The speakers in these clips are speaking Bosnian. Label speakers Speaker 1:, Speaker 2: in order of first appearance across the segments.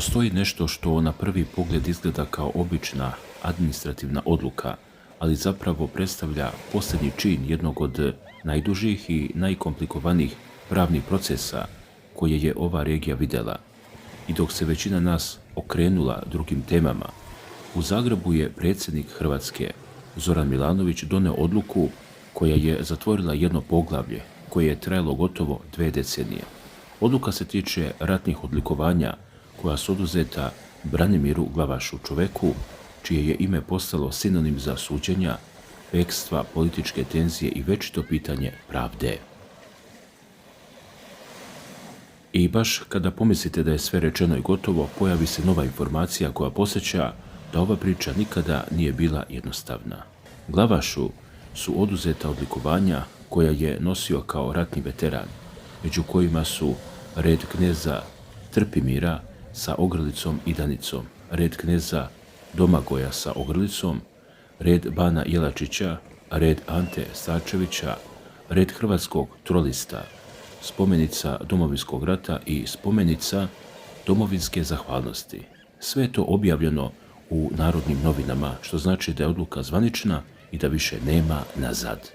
Speaker 1: Postoji nešto što na prvi pogled izgleda kao obična administrativna odluka, ali zapravo predstavlja posljednji čin jednog od najdužih i najkomplikovanijih pravnih procesa koje je ova regija vidjela. I dok se većina nas okrenula drugim temama, u Zagrebu je predsjednik Hrvatske Zoran Milanović doneo odluku koja je zatvorila jedno poglavlje koje je trajalo gotovo 2 decenije. Odluka se tiče ratnih odlikovanja koja su oduzeta Branimiru Glavašu, čoveku čije je ime postalo sinonim za suđenja, bekstva, političke tenzije i večito pitanje pravde. I baš kada pomislite da je sve rečeno i gotovo, pojavi se nova informacija koja podsjeća da ova priča nikada nije bila jednostavna. Glavašu su oduzeta odlikovanja koja je nosio kao ratni veteran, među kojima su red kneza Trpimira sa ogrlicom i danicom, red kneza Domagoja sa ogrlicom, red Bana Jelačića, red Ante Starčevića, red hrvatskog trolista, spomenica Domovinskog rata i spomenica domovinske zahvalnosti. Sve je to objavljeno u Narodnim novinama, što znači da je odluka zvanična i da više nema nazad.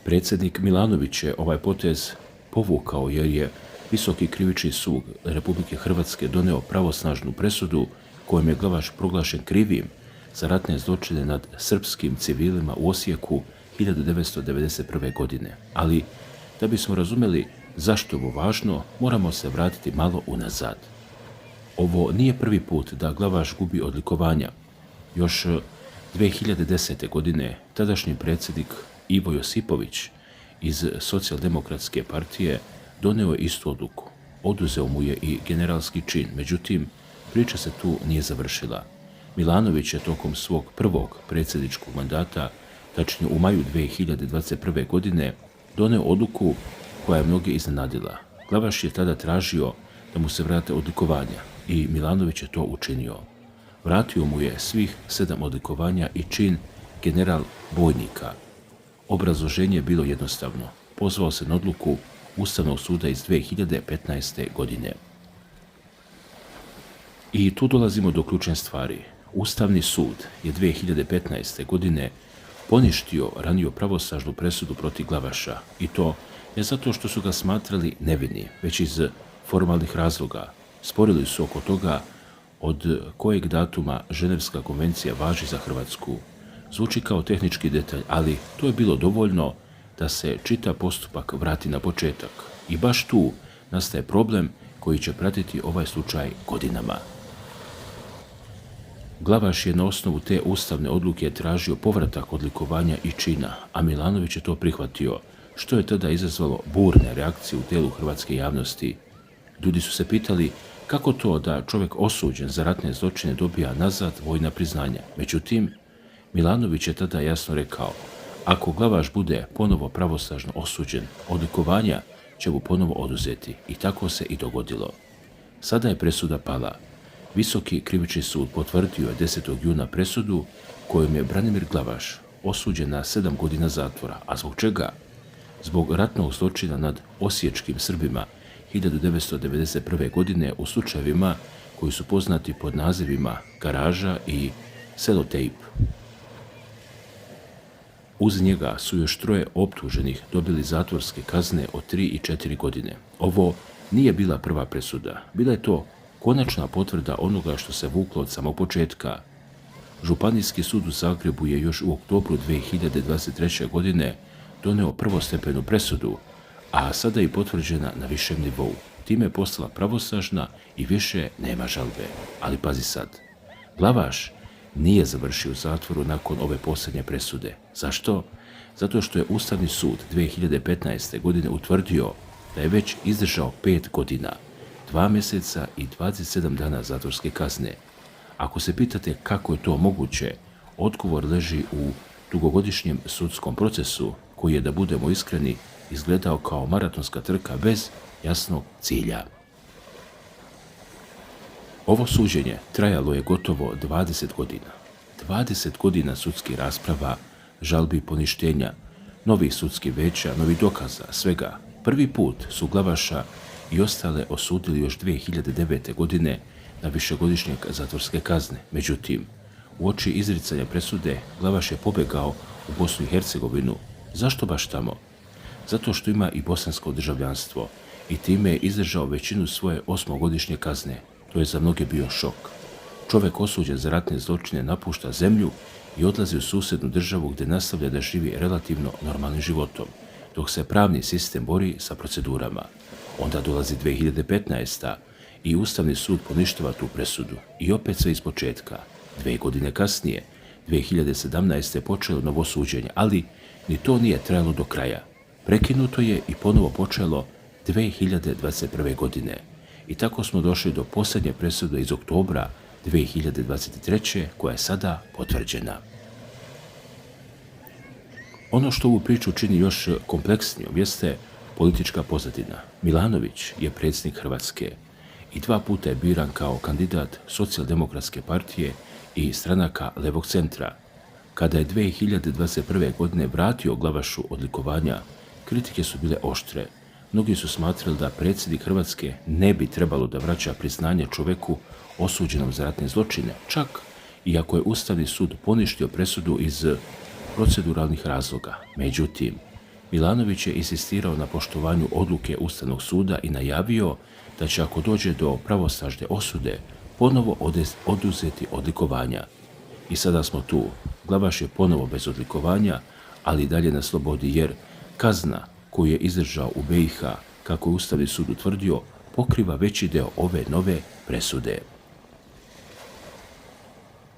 Speaker 1: Predsjednik Milanović je ovaj potez povukao jer je Visoki krivični sud Republike Hrvatske doneo pravosnažnu presudu kojom je Glavaš proglašen krivim za ratne zločine nad srpskim civilima u Osijeku 1991. godine. Ali, da bismo razumjeli zašto je ovo važno, moramo se vratiti malo unazad. Ovo nije prvi put da Glavaš gubi odlikovanja. Još 2010. godine tadašnji predsjednik Ivo Josipović iz Socijaldemokratske partije doneo je istu odluku. Oduzeo mu je i generalski čin, međutim, priča se tu nije završila. Milanović je tokom svog prvog predsjedničkog mandata, tačnije u maju 2021. godine, doneo odluku koja je mnoge iznenadila. Glavaš je tada tražio da mu se vrate odlikovanja i Milanović je to učinio. Vratio mu je svih 7 odlikovanja i čin general bojnika. Obrazloženje je bilo jednostavno. Pozvao se na odluku Ustavnog suda iz 2015. godine. I tu dolazimo do ključne stvari. Ustavni sud je 2015. godine poništio raniju pravosnažnu presudu protiv Glavaša i to ne zato što su ga smatrali nevini, već iz formalnih razloga. Sporili su oko toga od kojeg datuma Ženevska konvencija važi za Hrvatsku. Zvuči kao tehnički detalj, ali to je bilo dovoljno da se čitav postupak vrati na početak. I baš tu nastaje problem koji će pratiti ovaj slučaj godinama. Glavaš je na osnovu te ustavne odluke tražio povratak odlikovanja i čina, a Milanović je to prihvatio, što je tada izazvalo burne reakcije u tijelu hrvatske javnosti. Ljudi su se pitali kako to da čovjek osuđen za ratne zločine dobija nazad vojna priznanja. Međutim, Milanović je tada jasno rekao, ako Glavaš bude ponovo pravosnažno osuđen, odlikovanja će mu ponovo oduzeti. I tako se i dogodilo. Sada je presuda pala. Visoki krivični sud potvrdio je 10. juna presudu kojom je Branimir Glavaš osuđen na 7 godina zatvora. A zbog čega? Zbog ratnog zločina nad osječkim Srbima 1991. godine u slučajevima koji su poznati pod nazivima Garaža i Selotejp. Uz njega su još 3 optuženih dobili zatvorske kazne od 3 i 4 godine. Ovo nije bila prva presuda. Bila je to konačna potvrda onoga što se vuklo od samog početka. Županijski sud u Zagrebu je još u oktobru 2023. godine doneo prvostepenu presudu, a sada je potvrđena na višem nivou. Time je postala pravosnažna i više nema žalbe. Ali pazi sad, Glavaš nije završio u zatvoru nakon ove posljednje presude. Zašto? Zato što je Ustavni sud 2015. godine utvrdio da je već izdržao 5 godina, 2 mjeseca i 27 dana zatvorske kazne. Ako se pitate kako je to moguće, odgovor leži u dugogodišnjem sudskom procesu koji je, da budemo iskreni, izgledao kao maratonska trka bez jasnog cilja. Ovo suđenje trajalo je gotovo 20 godina. 20 godina sudskih rasprava, žalbi, poništenja, novih sudskih veća, novih dokaza, svega. Prvi put su Glavaša i ostale osudili još 2009. godine na višegodišnje zatvorske kazne. Međutim, uoči izricanja presude Glavaš je pobegao u Bosnu i Hercegovinu. Zašto baš tamo? Zato što ima i bosansko državljanstvo i time je izdržao većinu svoje 8-godišnje kazne. To je za mnoge bio šok. Čovjek osuđen za ratne zločine napušta zemlju i odlazi u susjednu državu gdje nastavlja da živi relativno normalnim životom, dok se pravni sistem bori sa procedurama. Onda dolazi 2015. i Ustavni sud poništava tu presudu i opet sve ispočetka. 2 godine kasnije, 2017. je počelo novo suđenje, ali ni to nije trajalo do kraja. Prekinuto je i ponovo počelo 2021. godine. I tako smo došli do posljednje presude iz oktobra 2023. koja je sada potvrđena. Ono što ovu priču čini još kompleksnijom jeste politička pozadina. Milanović je predsjednik Hrvatske i 2 puta je biran kao kandidat Socijaldemokratske partije i stranaka levog centra. Kada je 2021. godine vratio Glavašu odlikovanja, kritike su bile oštre. Mnogi su smatrali da predsjednik Hrvatske ne bi trebalo da vraća priznanje čoveku osuđenom za ratne zločine, čak i ako je Ustavni sud poništio presudu iz proceduralnih razloga. Međutim, Milanović je insistirao na poštovanju odluke Ustavnog suda i najavio da će, ako dođe do pravosnažne osude, ponovo oduzeti odlikovanja. I sada smo tu. Glavaš je ponovo bez odlikovanja, ali i dalje na slobodi, jer kazna koju je izdržao u BiH, kako je Ustavni sud utvrdio, pokriva veći deo ove nove presude.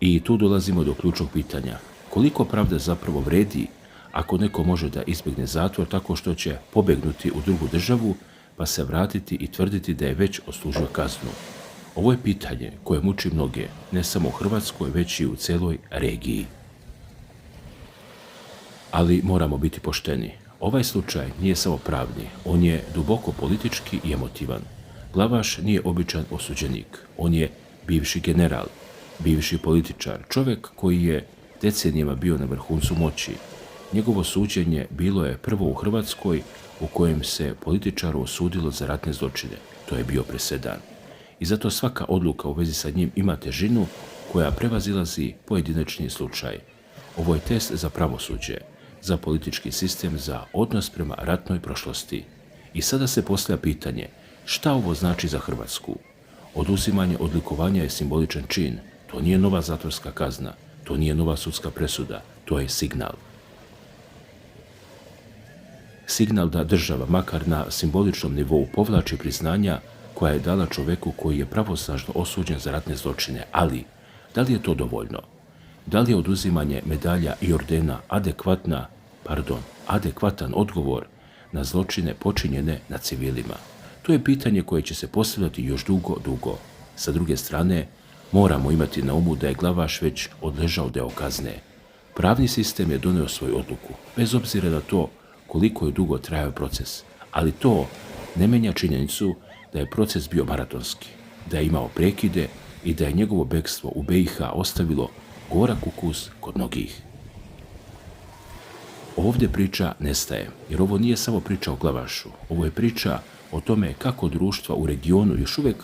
Speaker 1: I tu dolazimo do ključnog pitanja. Koliko pravda zapravo vredi ako neko može da izbjegne zatvor tako što će pobegnuti u drugu državu, pa se vratiti i tvrditi da je već odslužio kaznu? Ovo je pitanje koje muči mnoge, ne samo u Hrvatskoj, već i u celoj regiji. Ali moramo biti pošteni. Ovaj slučaj nije samo pravni, on je duboko politički i emotivan. Glavaš nije običan osuđenik, on je bivši general, bivši političar, čovjek koji je decenijama bio na vrhuncu moći. Njegovo suđenje bilo je prvo u Hrvatskoj u kojem se političaru osudilo za ratne zločine. To je bio presedan. I zato svaka odluka u vezi sa njim ima težinu koja prevazilazi pojedinačni slučaj. Ovo je test za pravosuđe, za politički sistem, za odnos prema ratnoj prošlosti. I sada se postavlja pitanje, šta ovo znači za Hrvatsku? Oduzimanje odlikovanja je simboličan čin. To nije nova zatvorska kazna, to nije nova sudska presuda, to je signal. Signal da država, makar na simboličnom nivou, povlači priznanja koja je dala čoveku koji je pravosnažno osuđen za ratne zločine. Ali, da li je to dovoljno? Da li je oduzimanje medalja i ordena adekvatan odgovor na zločine počinjene na civilima? To je pitanje koje će se postavljati još dugo. Sa druge strane, moramo imati na umu da je Glavaš već odležao deo kazne. Pravni sistem je doneo svoju odluku, bez obzira na to koliko je dugo trajao proces. Ali to ne menja činjenicu da je proces bio maratonski, da je imao prekide i da je njegovo bekstvo u BiH ostavilo gorak ukus kod mnogih. Ovdje priča nestaje, jer ovo nije samo priča o Glavašu. Ovo je priča o tome kako društva u regionu još uvijek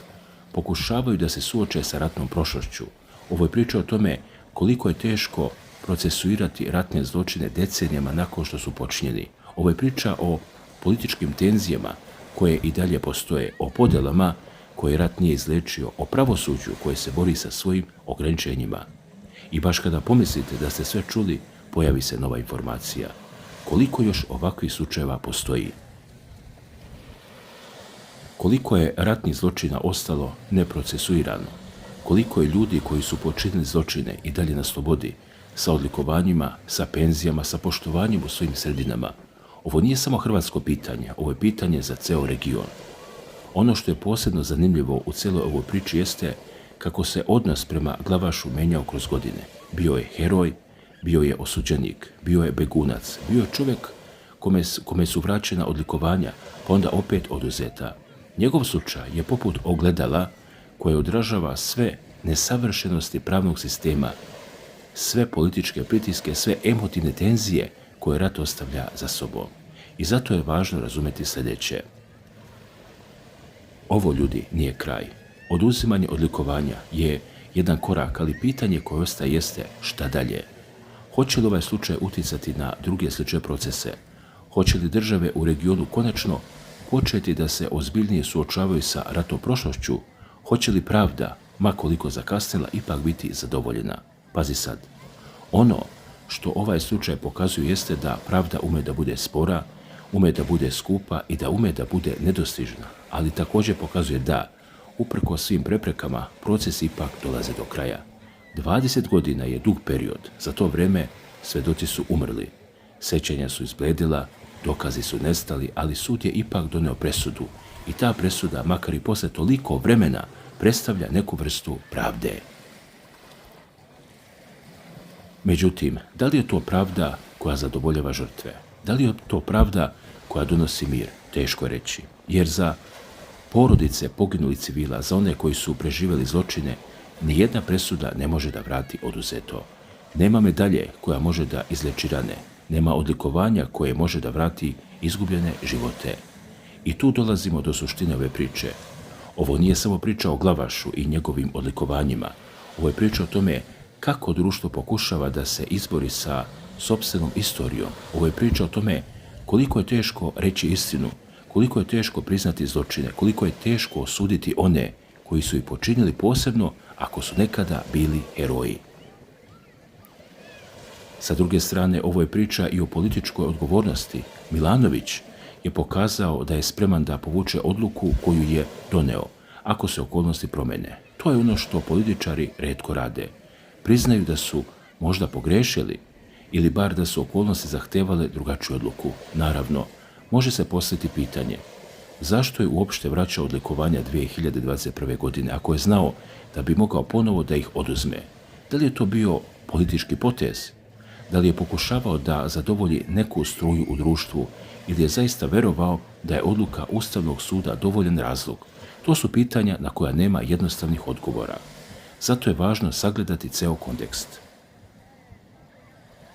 Speaker 1: pokušavaju da se suoče sa ratnom prošlošću. Ovo je priča o tome koliko je teško procesuirati ratne zločine decenijama nakon što su počinjeni. Ovo je priča o političkim tenzijama koje i dalje postoje, o podelama koje rat nije izlečio, o pravosuđu koje se bori sa svojim ograničenjima. I baš kada pomislite da ste sve čuli, pojavi se nova informacija. Koliko još ovakvih slučajeva postoji? Koliko je ratnih zločina ostalo neprocesuirano? Koliko je ljudi koji su počinili zločine i dalje na slobodi, sa odlikovanjima, sa penzijama, sa poštovanjem u svojim sredinama? Ovo nije samo hrvatsko pitanje, ovo je pitanje za ceo region. Ono što je posebno zanimljivo u celoj ovoj priči jeste kako se odnos prema Glavašu menjao kroz godine. Bio je heroj, bio je osuđenik, bio je begunac, bio je čovjek kome su vraćena odlikovanja, pa onda opet oduzeta. Njegov slučaj je poput ogledala koje odražava sve nesavršenosti pravnog sistema, sve političke pritiske, sve emotivne tenzije koje rat ostavlja za sobom. I zato je važno razumjeti sljedeće. Ovo, ljudi, nije kraj. Oduzimanje odlikovanja je jedan korak, ali pitanje koje ostaje jeste šta dalje. Hoće li ovaj slučaj utjecati na druge slične procese? Hoće li države u regionu konačno početi da se ozbiljnije suočavaju sa ratnom prošlošću? Hoće li pravda, ma koliko zakasnila, ipak biti zadovoljena? Pazi sad, ono što ovaj slučaj pokazuje jeste da pravda ume da bude spora, ume da bude skupa i da ume da bude nedostižna, ali također pokazuje da, uprkos svim preprekama, proces ipak dolaze do kraja. 20 godina je dug period, za to vrijeme svedoci su umrli, sećanja su izbledila, dokazi su nestali, ali sud je ipak doneo presudu i ta presuda, makar i posle toliko vremena, predstavlja neku vrstu pravde. Međutim, da li je to pravda koja zadovoljava žrtve? Da li je to pravda koja donosi mir? Teško je reći, jer za porodice poginulih civila, za one koji su preživjeli zločine, nijedna presuda ne može da vrati oduzeto. Nema medalje koja može da izleči rane, nema odlikovanja koje može da vrati izgubljene živote. I tu dolazimo do suštine ove priče. Ovo nije samo priča o Glavašu i njegovim odlikovanjima. Ovo je priča o tome kako društvo pokušava da se izbori sa sopstvenom istorijom. Ovo je priča o tome koliko je teško reći istinu, koliko je teško priznati zločine, koliko je teško osuditi one koji su ih počinili, posebno ako su nekada bili heroji. Sa druge strane, ovo je priča i o političkoj odgovornosti. Milanović je pokazao da je spreman da povuče odluku koju je doneo, ako se okolnosti promene. To je ono što političari retko rade. Priznaju da su možda pogrešili ili bar da su okolnosti zahtevale drugačiju odluku. Naravno, može se postaviti pitanje zašto je uopšte vraćao odlikovanja 2021. godine ako je znao da bi mogao ponovo da ih oduzme. Da li je to bio politički potez? Da li je pokušavao da zadovolji neku struju u društvu ili je zaista verovao da je odluka Ustavnog suda dovoljan razlog? To su pitanja na koja nema jednostavnih odgovora. Zato je važno sagledati ceo kontekst.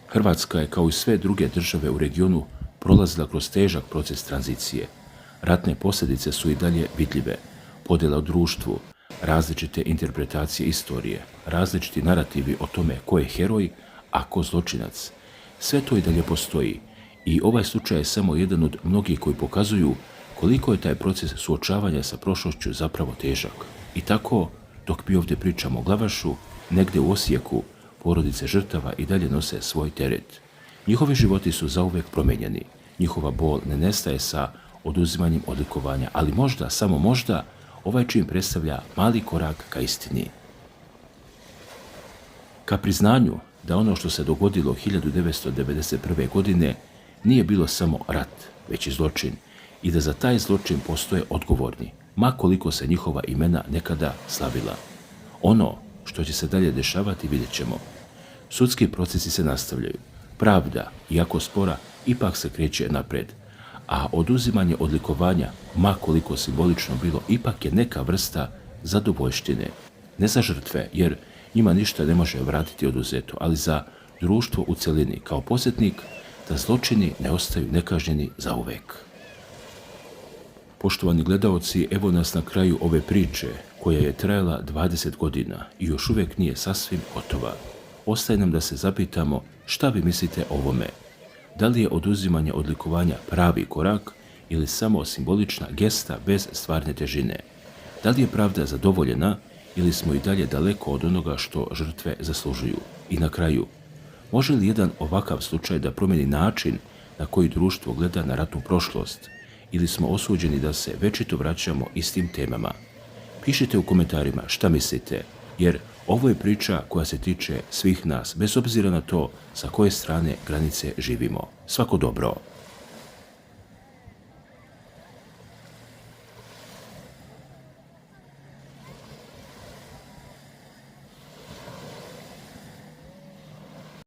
Speaker 1: Hrvatska je, kao i sve druge države u regionu, prolazila kroz težak proces tranzicije. Ratne posljedice su i dalje vidljive. Podjela u društvu, različite interpretacije istorije, različiti narativi o tome ko je heroj, a ko zločinac. Sve to i dalje postoji i ovaj slučaj je samo jedan od mnogih koji pokazuju koliko je taj proces suočavanja sa prošlošću zapravo težak. I tako, dok mi ovdje pričamo o Glavašu, negdje u Osijeku porodice žrtava i dalje nose svoj teret. Njihovi životi su zauvek promenjeni. Njihova bol ne nestaje sa oduzimanjem odlikovanja, ali možda, samo možda, ovaj čin predstavlja mali korak ka istini. Ka priznanju da ono što se dogodilo 1991. godine nije bilo samo rat, već i zločin, i da za taj zločin postoje odgovorni, ma koliko se njihova imena nekada slavila. Ono što će se dalje dešavati vidjet ćemo. Sudski procesi se nastavljaju. Pravda, iako spora, ipak se kreće napred, a oduzimanje odlikovanja, ma koliko simbolično bilo, ipak je neka vrsta zadovoljštine. Ne za žrtve, jer njima ništa ne može vratiti oduzeto, ali za društvo u celini, kao podsjetnik da zločini ne ostaju nekažnjeni zauvek. Poštovani gledaoci, evo nas na kraju ove priče, koja je trajala 20 godina i još uvijek nije sasvim gotova. Ostaje nam da se zapitamo šta vi mislite o ovome. Da li je oduzimanje odlikovanja pravi korak ili samo simbolična gesta bez stvarne težine? Da li je pravda zadovoljena ili smo i dalje daleko od onoga što žrtve zaslužuju? I na kraju, može li jedan ovakav slučaj da promijeni način na koji društvo gleda na ratnu prošlost ili smo osuđeni da se večito vraćamo istim temama? Pišite u komentarima šta mislite, jer ovo je priča koja se tiče svih nas, bez obzira na to sa koje strane granice živimo. Svako dobro!